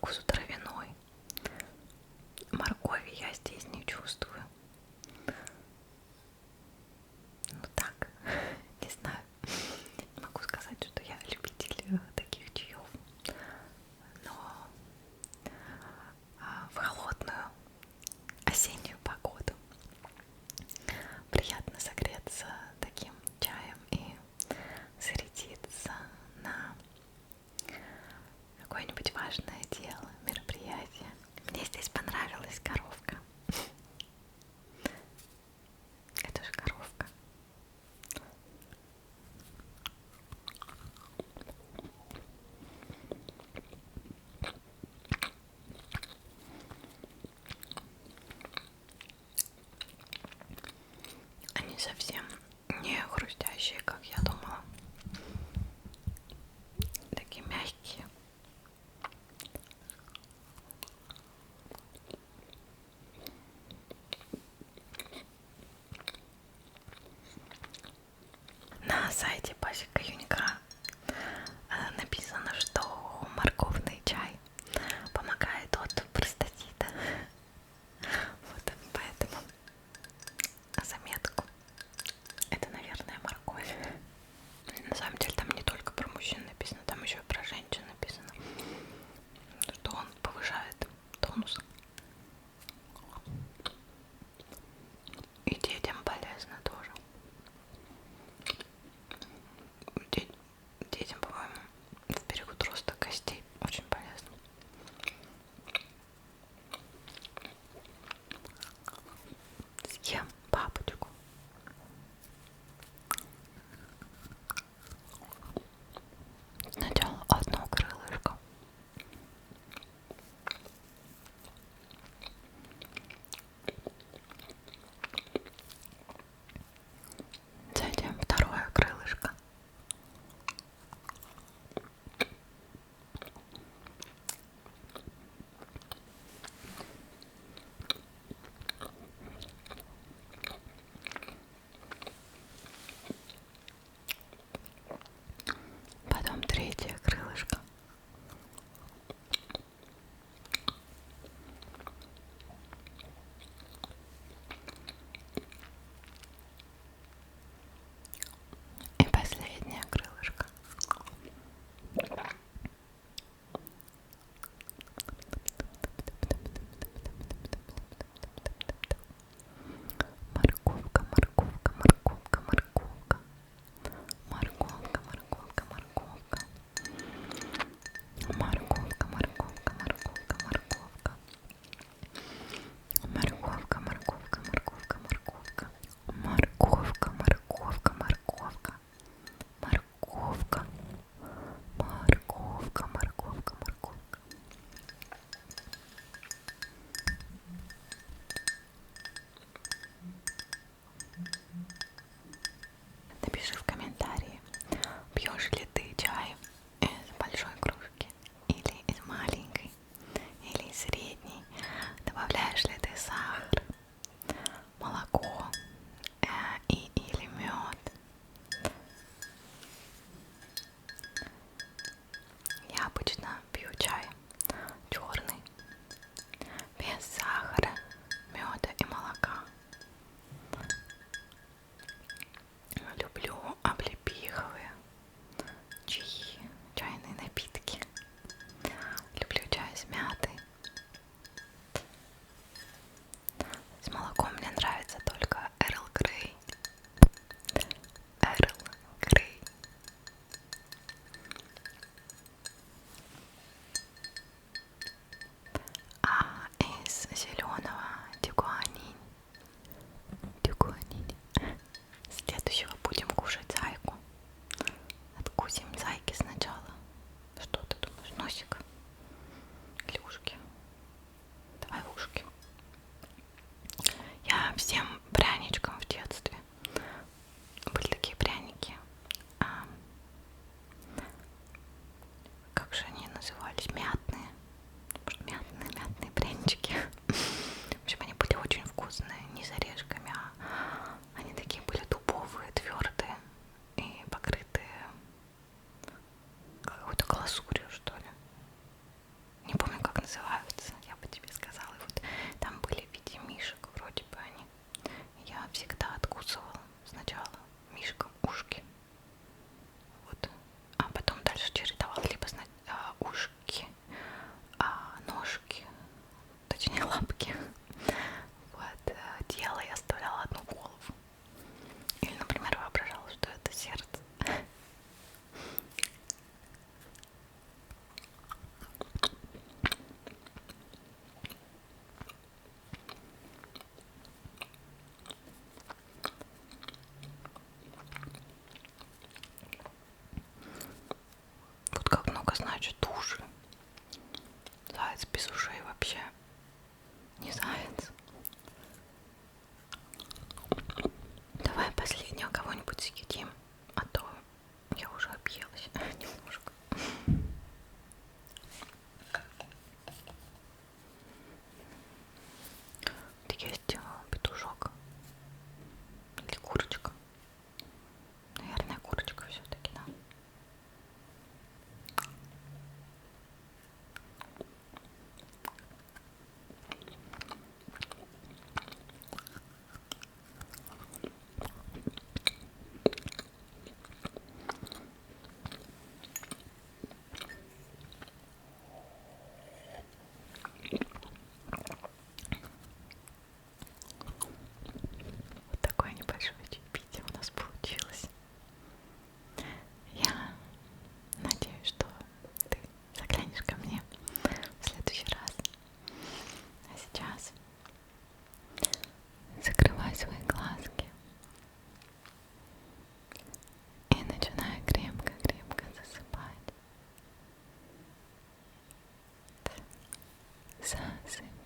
вкусу травяной. Моркови я здесь не чувствую. Ну так, не знаю. Не могу сказать, что я любитель таких чаев. Но в холодную осеннюю погоду приятно согреться таким чаем и зарядиться на какое-нибудь важное дело, мероприятие. Мне здесь понравилась коровка. Это же коровка. Они совсем не хрустящие, как я думала. Такие мягкие. На сайте Пасека Коньяка написано, что морковный чай помогает от простатита. Вот поэтому на заметку. Это, наверное, морковь. На самом деле там не только про мужчин написано, там еще и про женщин написано, что он повышает тонус. И детям полезно тоже. Детям, по-моему, в период роста костей очень полезно. Съем папочку. Сначала одно крылышко. Затем второе крылышко. Потом третье крылышко. И последнее крылышко. Морковка, морковка, морковка, морковка. Морковка, морковка, морковка. Морковка, морковка, морковка, морковка. Морковка, морковка, морковка, морковка. Морковка, морковка, морковка. Морковка. Морковка, морковка, морковка. Напиши в комментарии, пьешь ли ты чай из большой кружки или из маленькой, или из средней, добавляешь ли ты сахар, молоко или мед. Я обычно пью чай черный, без сахара, меда и молока. Люблю облепиховые чаи, чайные напитки. Люблю чай с мятой. С молоком мне нравится только Эрл Грей. Эрл Грей. А из без ушей вообще не заяц. Давай последнего кого-нибудь съедим, а то я уже объелась немножко. Вот есть петушок или курочка. Наверное, курочка все-таки, да. Вот такое небольшое чаепитие у нас получилось. Я надеюсь, что ты заглянешь ко мне в следующий раз. А сейчас закрывай свои глазки и начинай крепко-крепко засыпать. Засыпай.